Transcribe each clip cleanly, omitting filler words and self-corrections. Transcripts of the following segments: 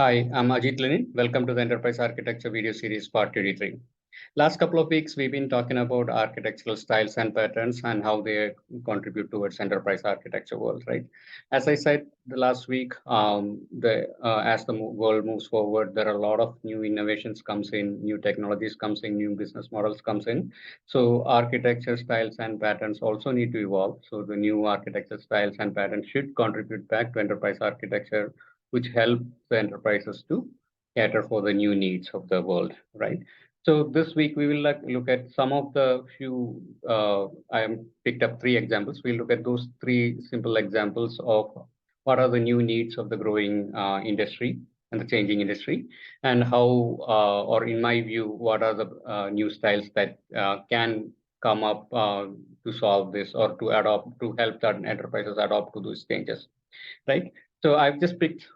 Hi, I'm Ajit Lenin. Welcome to the Enterprise Architecture video series part 23. Last couple of weeks, we've been talking about architectural styles and patterns and how they contribute towards enterprise architecture world, right? As I said the last week, as the world moves forward, there are a lot of new innovations comes in, new technologies comes in, new business models comes in. So architecture styles and patterns also need to evolve. So the new architecture styles and patterns should contribute back to enterprise architecture, which help the enterprises to cater for the new needs of the world, right? So this week we will look at some of the few. I picked up three examples. We'll look at those three simple examples of what are the new needs of the growing industry and the changing industry, and how, or in my view, what are the new styles that can come up to solve this or to adopt to help that enterprises adopt to those changes, right? So I've just picked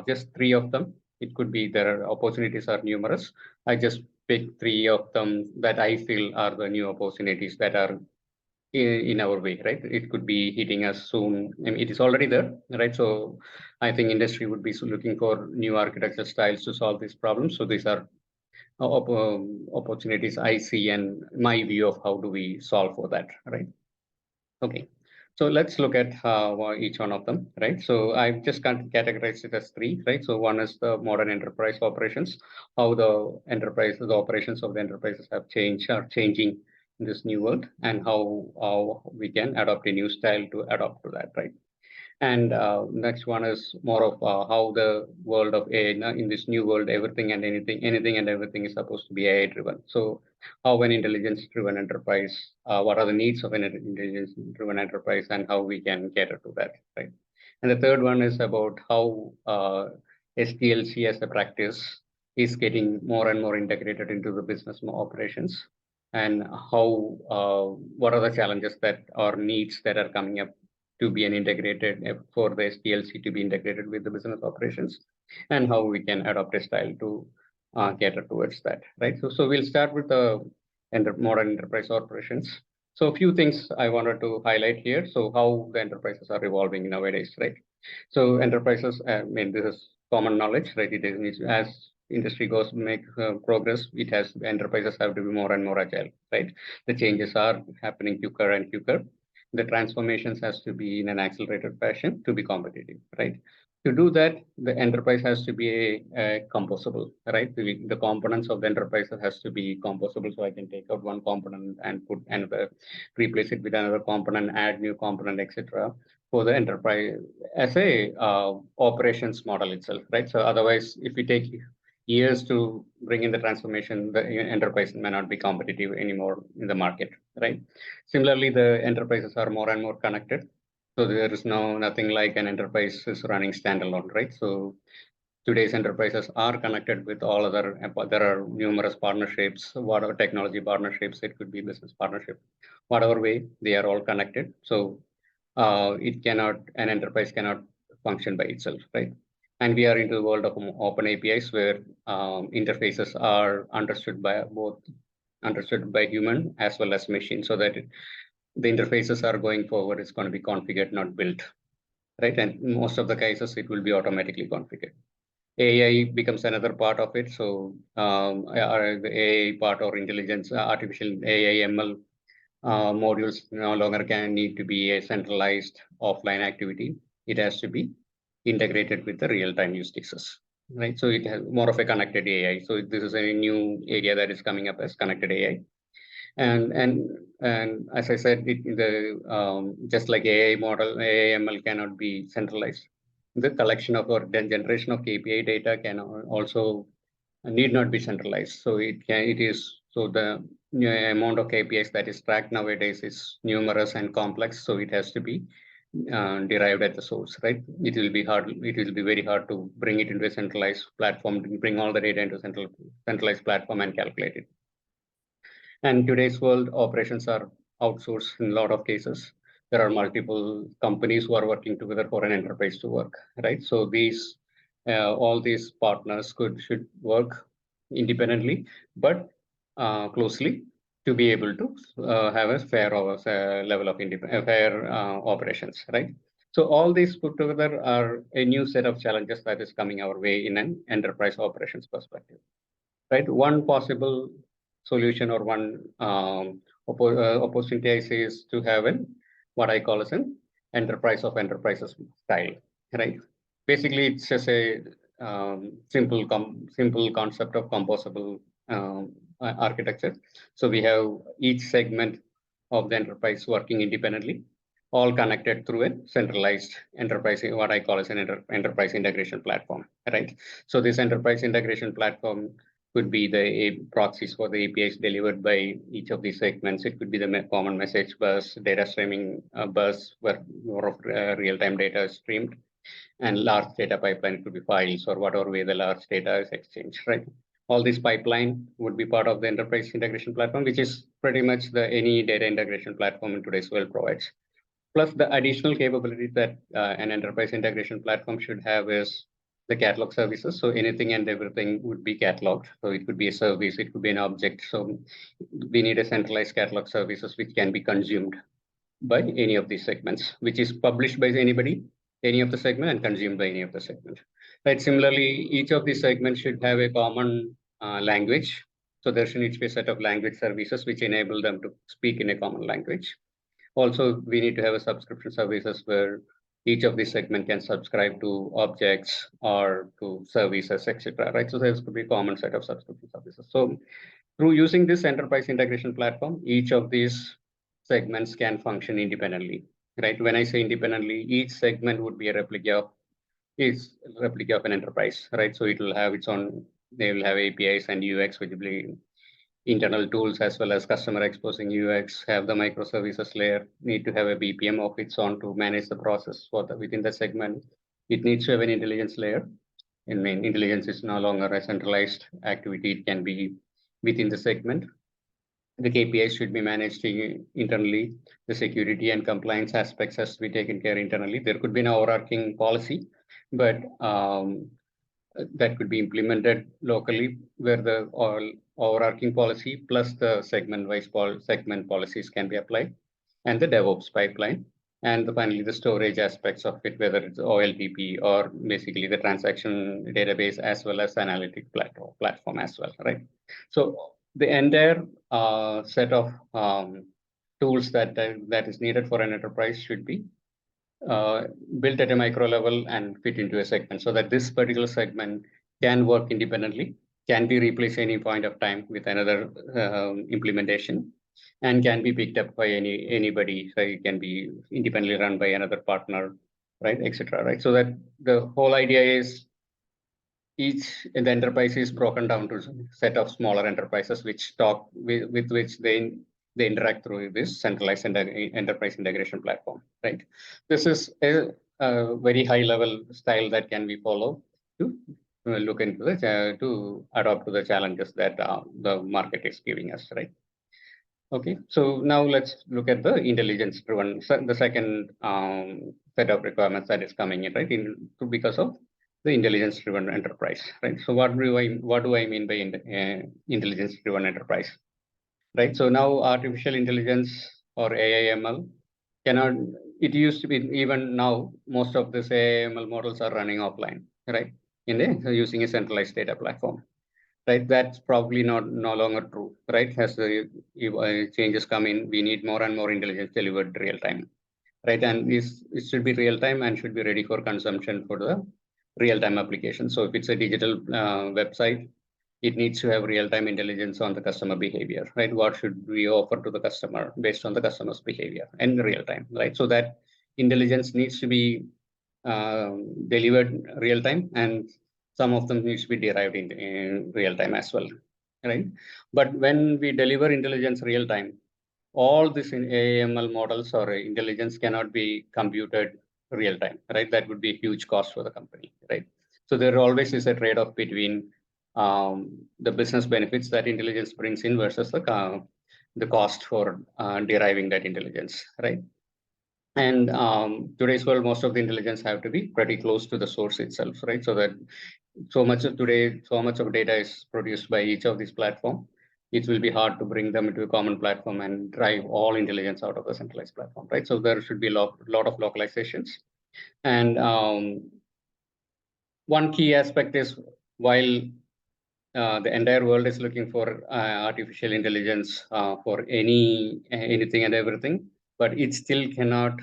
just three of them. It could be their opportunities are numerous. I just picked three of them that I feel are the new opportunities that are in our way, right? It could be hitting us soon. I mean, it is already there, right? So I think industry would be looking for new architecture styles to solve these problems. So these are opportunities I see and my view of how do we solve for that, right? Okay, so let's look at each one of them, right? So I've just categorized it as three, right? So one is the modern enterprise operations, how the operations of the enterprises have changed, are changing in this new world, and how we can adopt a new style to adopt to that, right? And next one is more of how the world of AI, in this new world, anything and everything is supposed to be AI driven. So how an intelligence driven enterprise, what are the needs of an intelligence driven enterprise and how we can cater to that, right? And the third one is about how SDLC as a practice is getting more and more integrated into the business operations, and how what are the challenges that or needs that are coming up to be an integrated for the SDLC to be integrated with the business operations, and how we can adopt a style to cater towards that, right? So we'll start with the modern enterprise operations. So a few things I wanted to highlight here. So how the enterprises are evolving nowadays, right? So enterprises, I mean, this is common knowledge, right? It is as industry goes make progress, it has enterprises have to be more and more agile, right? The changes are happening quicker and quicker. The transformations has to be in an accelerated fashion to be competitive, right? To do that, the enterprise has to be a composable, right? The components of the enterprise has to be composable. So I can take out one component and put another, replace it with another component, add new component, etc. For the enterprise as a operations model itself, right? So otherwise, if we take years to bring in the transformation, the enterprise may not be competitive anymore in the market, right? Similarly, the enterprises are more and more connected. So there is nothing like an enterprise is running standalone, right? So today's enterprises are connected with all other, there are numerous partnerships, whatever technology partnerships, it could be business partnership, whatever way, they are all connected. So an enterprise cannot function by itself, right? And we are into the world of open APIs where interfaces are understood by human as well as machine, so that the interfaces are going forward, it's going to be configured, not built, right? And in most of the cases, it will be automatically configured. AI becomes another part of it. So the AI part or intelligence, artificial AI ML modules no longer can need to be a centralized offline activity. It has to be integrated with the real-time use cases, right? So it has more of a connected AI. So this is a new area that is coming up as connected AI. And as I said, just like AI model, AI ML cannot be centralized. The collection of or the generation of KPI data can also need not be centralized. So the amount of KPIs that is tracked nowadays is numerous and complex. So it has to be derived at the source, right? It will be hard. It will be very hard to bring it into a centralized platform, bring all the data into a centralized platform and calculate it. And today's world, operations are outsourced in a lot of cases. There are multiple companies who are working together for an enterprise to work, right? So all these partners should work independently, but closely to be able to have a fair level of fair operations, right? So all these put together are a new set of challenges that is coming our way in an enterprise operations perspective, right? One possible solution or one opportunity I say is to have what I call as an enterprise of enterprises style, right? Basically, it's just a simple concept of composable architecture. So we have each segment of the enterprise working independently, all connected through a centralized enterprise, what I call as an enterprise integration platform, right? So this enterprise integration platform could be the proxies for the APIs delivered by each of these segments. It could be the common message bus, data streaming bus, where more of real-time data is streamed, and large data pipeline could be files or whatever way the large data is exchanged, right? All this pipeline would be part of the enterprise integration platform, which is pretty much the any data integration platform in today's world provides. Plus, the additional capability that an enterprise integration platform should have is the catalog services. So anything and everything would be cataloged. So it could be a service, it could be an object. So we need a centralized catalog services which can be consumed by any of these segments, which is published by anybody, any of the segment, and consumed by any of the segment. Right. Similarly, each of these segments should have a common language. So there should need to be a set of language services which enable them to speak in a common language. Also, we need to have a subscription services where each of these segment can subscribe to objects or to services, etc. Right. So there's could be a common set of subscription services. So through using this enterprise integration platform, each of these segments can function independently. Right. When I say independently, each segment would be a replica of an enterprise. Right. So it will have its own. They will have APIs and UX, which will be internal tools as well as customer exposing UX, have the microservices layer, need to have a BPM of its own to manage the process for the within the segment. It needs to have an intelligence layer. I mean, intelligence is no longer a centralized activity. It can be within the segment. The KPIs should be managed internally. The security and compliance aspects has to be taken care internally. There could be an overarching policy, but that could be implemented locally where the all overarching policy plus the segment-wise segment policies can be applied, and the DevOps pipeline, and finally the storage aspects of it, whether it's OLTP or basically the transaction database as well as analytic platform as well, right? So the entire set of tools that is needed for an enterprise should be built at a micro level and fit into a segment so that this particular segment can work independently, can be replaced any point of time with another implementation, and can be picked up by anybody. So it can be independently run by another partner, right, etc. Right. So that the whole idea is each in the enterprise is broken down to a set of smaller enterprises which talk with which they interact through this centralized enterprise integration platform, right? This is a very high level style that can be followed to look into the to adapt to the challenges that the market is giving us, right? Okay, so now let's look at the intelligence driven, the second set of requirements that is coming in, right? Because of the intelligence driven enterprise, right? So what do I mean by intelligence driven enterprise? Right. So now artificial intelligence or AI/ML cannot, it used to be, even now, most of these AI/ML models are running offline, right? Using a centralized data platform, right? That's probably no longer true, right? As the changes come in, we need more and more intelligence delivered real time, right? And it should be real time and should be ready for consumption for the real time application. So if it's a digital website, it needs to have real-time intelligence on the customer behavior, right? What should we offer to the customer based on the customer's behavior in real time, right? So that intelligence needs to be delivered real time, and some of them needs to be derived in real time as well, right? But when we deliver intelligence real time, all this in AML models or intelligence cannot be computed real time, right? That would be a huge cost for the company, right? So there always is a trade-off between the business benefits that intelligence brings in versus the cost for deriving that intelligence, right? And today's world, most of the intelligence have to be pretty close to the source itself, right? So that so much of data is produced by each of these platforms. It will be hard to bring them into a common platform and drive all intelligence out of the centralized platform, right? So there should be a lot of localizations And one key aspect is while the entire world is looking for artificial intelligence for anything and everything, but it still cannot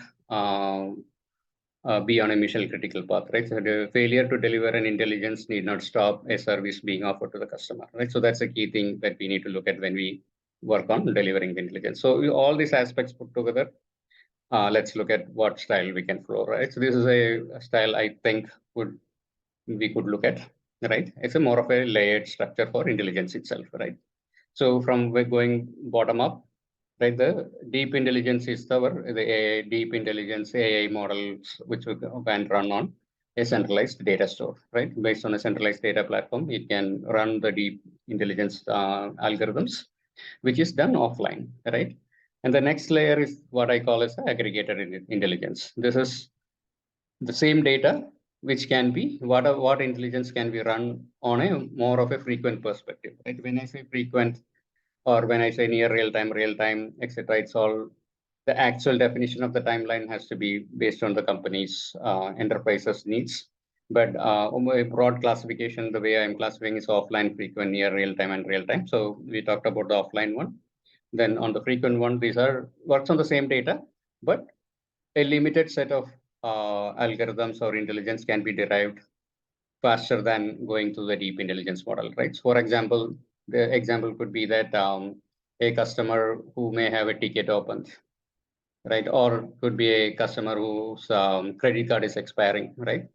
be on a mission critical path, right? So the failure to deliver an intelligence need not stop a service being offered to the customer, right? So that's a key thing that we need to look at when we work on delivering the intelligence. So all these aspects put together, let's look at what style we can follow, right? So this is a style I think we could look at, right? It's a more of a layered structure for intelligence itself, right? So from we're going bottom up, right? The deep intelligence is the AI, deep intelligence AI models which we can run on a centralized data store, right? Based on a centralized data platform, it can run the deep intelligence algorithms, which is done offline, right? And the next layer is what I call as the aggregated intelligence. This is the same data which can be what intelligence can be run on a more of a frequent perspective, right? When I say frequent, or when I say near real time, etc., it's all the actual definition of the timeline has to be based on the company's enterprise's needs. But a broad classification, the way I'm classifying is offline, frequent, near real time, and real time. So we talked about the offline one. Then on the frequent one, these are works on the same data, but a limited set of algorithms or intelligence can be derived faster than going to the deep intelligence model, right? So for example, the example could be that a customer who may have a ticket opened, right? Or could be a customer whose credit card is expiring, right?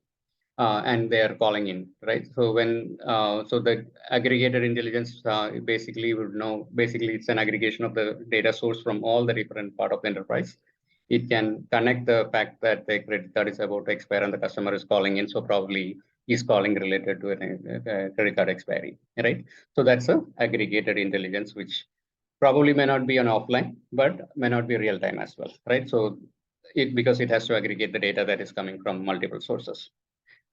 And they are calling in, right? So when so the aggregated intelligence basically would know, basically it's an aggregation of the data source from all the different part of the enterprise. It can connect the fact that the credit card is about to expire and the customer is calling in, so probably is calling related to a credit card expiry, right? So that's a aggregated intelligence, which probably may not be on offline, but may not be real time as well, right? So because it has to aggregate the data that is coming from multiple sources,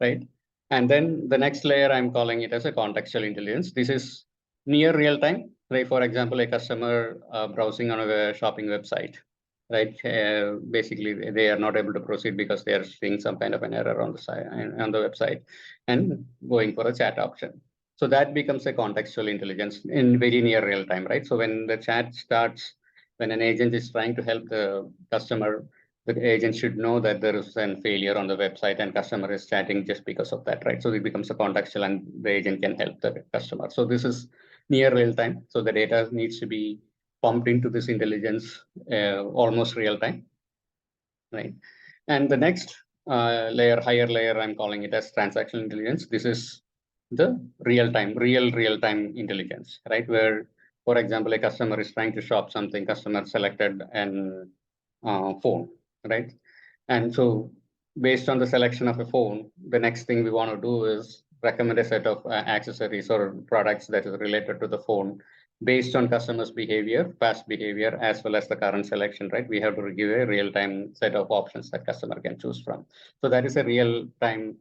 right? And then the next layer, I'm calling it as a contextual intelligence. This is near real time, right? For example, a customer browsing on a shopping website, right? Basically, they are not able to proceed because they are seeing some kind of an error on the site, on the website, and going for a chat option. So that becomes a contextual intelligence in very near real time, right? So when the chat starts, when an agent is trying to help the customer, the agent should know that there is a failure on the website and customer is chatting just because of that, right? So it becomes a contextual and the agent can help the customer. So this is near real time. So the data needs to be pumped into this intelligence almost real time, right? And the next layer, higher layer, I'm calling it as transactional intelligence. This is the real time intelligence, right? Where, for example, a customer is trying to shop something, customer selected an phone, right? And so based on the selection of a phone, the next thing we want to do is recommend a set of accessories or products that is related to the phone based on customers' behavior, past behavior, as well as the current selection, right? We have to give a real-time set of options that customer can choose from. So that is a real-time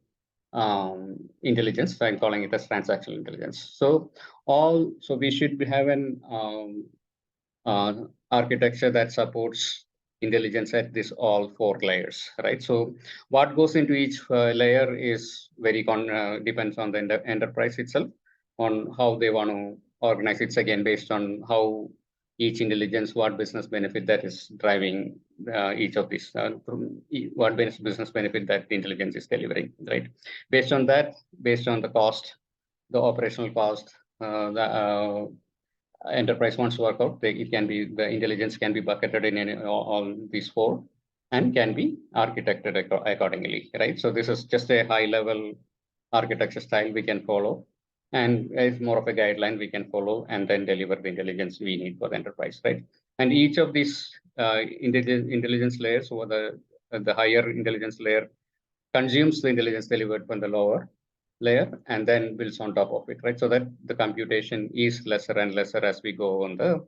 intelligence. So I'm calling it as transactional intelligence. So we should have an architecture that supports intelligence at this all four layers, right? So what goes into each layer is very depends on the enterprise itself, on how they want to organize. It's again based on how each intelligence, what business benefit that is driving each of these, what business benefit that the intelligence is delivering, right? Based on that, based on the cost, the operational cost, the enterprise wants to work out, it can be the intelligence can be bucketed in all these four and can be architected accordingly, right? So this is just a high level architecture style we can follow, and it's more of a guideline we can follow and then deliver the intelligence we need for the enterprise, right? And each of these intelligence layers, or the higher intelligence layer, consumes the intelligence delivered from the lower layer and then builds on top of it, right? So that the computation is lesser and lesser as we go on the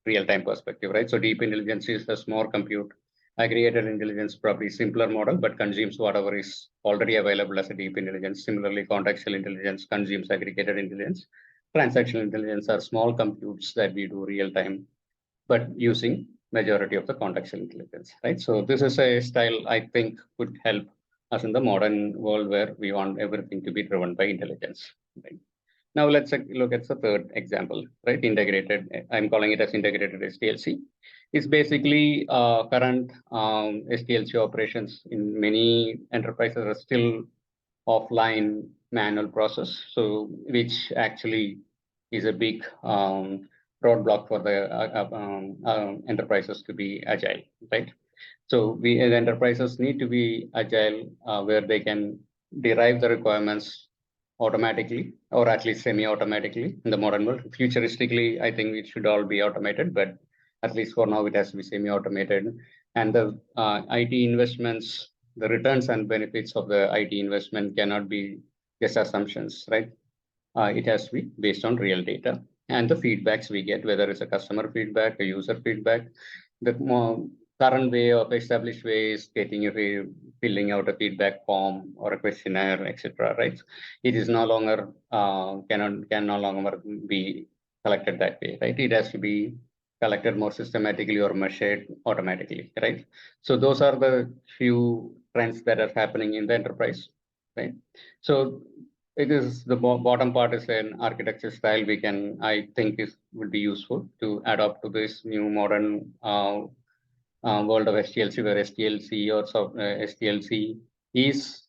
real-time perspective, right? So deep intelligence is more compute. Aggregated intelligence, probably simpler model, but consumes whatever is already available as a deep intelligence. Similarly, contextual intelligence consumes aggregated intelligence. Transactional intelligence are small computes that we do real time, but using majority of the contextual intelligence, right? So this is a style I think would help as in the modern world where we want everything to be driven by intelligence. Right? Now let's look at the third example, right? Integrated, I'm calling it as integrated SDLC. It's basically current SDLC operations in many enterprises are still offline manual process, so which actually is a big roadblock for the enterprises to be agile, right? So we as enterprises need to be agile where they can derive the requirements automatically or at least semi-automatically in the modern world. Futuristically, I think it should all be automated, but at least for now it has to be semi-automated. And the IT investments, the returns and benefits of the IT investment cannot be just assumptions, right? It has to be based on real data and the feedbacks we get, whether it's a customer feedback, a user feedback. The more current way of established way is filling out a feedback form or a questionnaire, etc. Right? It is no longer can no longer be collected that way, right? It has to be collected more systematically or measured automatically, right? So those are the few trends that are happening in the enterprise, right? So it is the bottom part is an architecture style we can, I think, would be useful to adopt to this new modern world of SDLC, where SDLC or SDLC is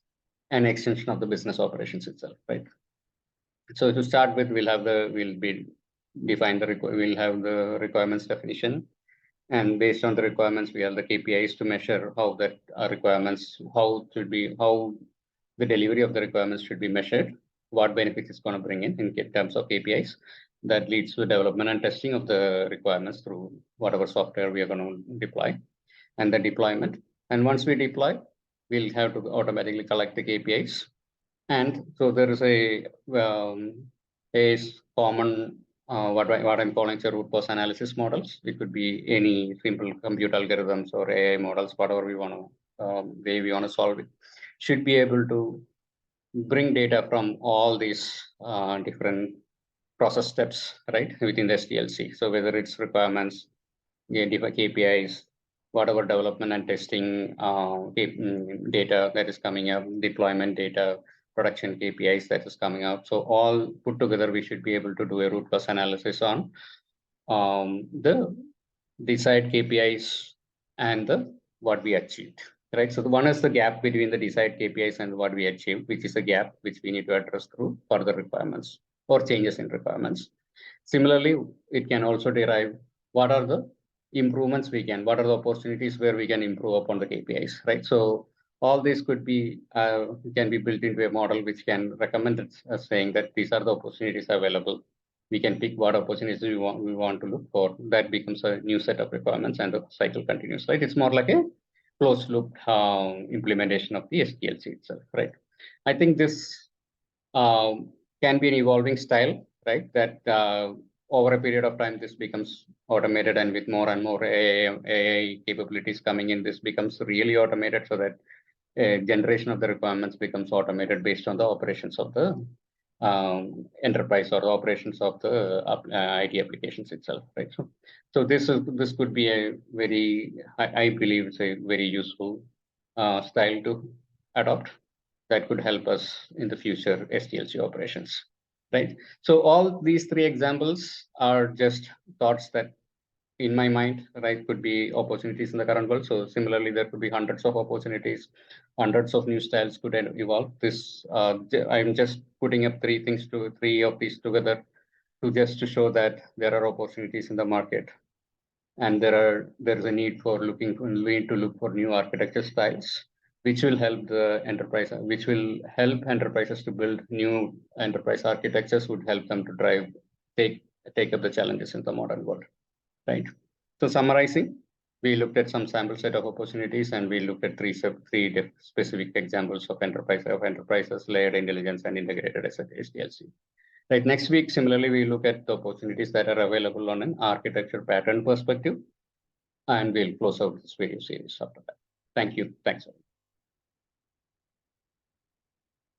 an extension of the business operations itself, right? So to start with, we'll have the requirements definition, and based on the requirements, we have the KPIs to measure how that how the delivery of the requirements should be measured, what benefits it's going to bring in terms of KPIs. That leads to development and testing of the requirements through whatever software we are going to deploy, and the deployment. And once we deploy, we'll have to automatically collect the KPIs. And so there is a common what I'm calling the root cause analysis models. It could be any simple compute algorithms or AI models, whatever we want to way we want to solve it, should be able to bring data from all these different process steps, right, within the SDLC. So whether it's requirements, KPIs, whatever development and testing data that is coming up, deployment data, production KPIs that is coming out. So all put together, we should be able to do a root cause analysis on the desired KPIs and what we achieved, right? So the one is the gap between the desired KPIs and what we achieved, which is a gap which we need to address through further requirements or changes in requirements. Similarly, it can also derive what are the improvements what are the opportunities where we can improve upon the KPIs, right? So all this could be can be built into a model which can recommend it as saying that these are the opportunities available. We can pick what opportunities we want to look for. That becomes a new set of requirements, and the cycle continues, right? It's more like a closed loop implementation of the SDLC itself, right? I think this can be an evolving style, right? That over a period of time, this becomes automated, and with more and more AI capabilities coming in, this becomes really automated, so that generation of the requirements becomes automated based on the operations of the enterprise or the operations of the IT applications itself, right? So this could be a very, I believe it's a very useful style to adopt that could help us in the future SDLC operations, right? So all these three examples are just thoughts that in my mind, right, could be opportunities in the current world. So similarly, there could be hundreds of opportunities, hundreds of new styles could evolve. This I'm just putting up three of these together to show that there are opportunities in the market, and there is a need to look for new architecture styles, which will help enterprises to build new enterprise architectures, would help them to take up the challenges in the modern world. Right. So summarizing, we looked at some sample set of opportunities, and we looked at three specific examples of enterprises, layered intelligence, and integrated SDLC. Right. Next week, similarly, we look at the opportunities that are available on an architecture pattern perspective, and we'll close out this video series after that. Thank you. Thanks.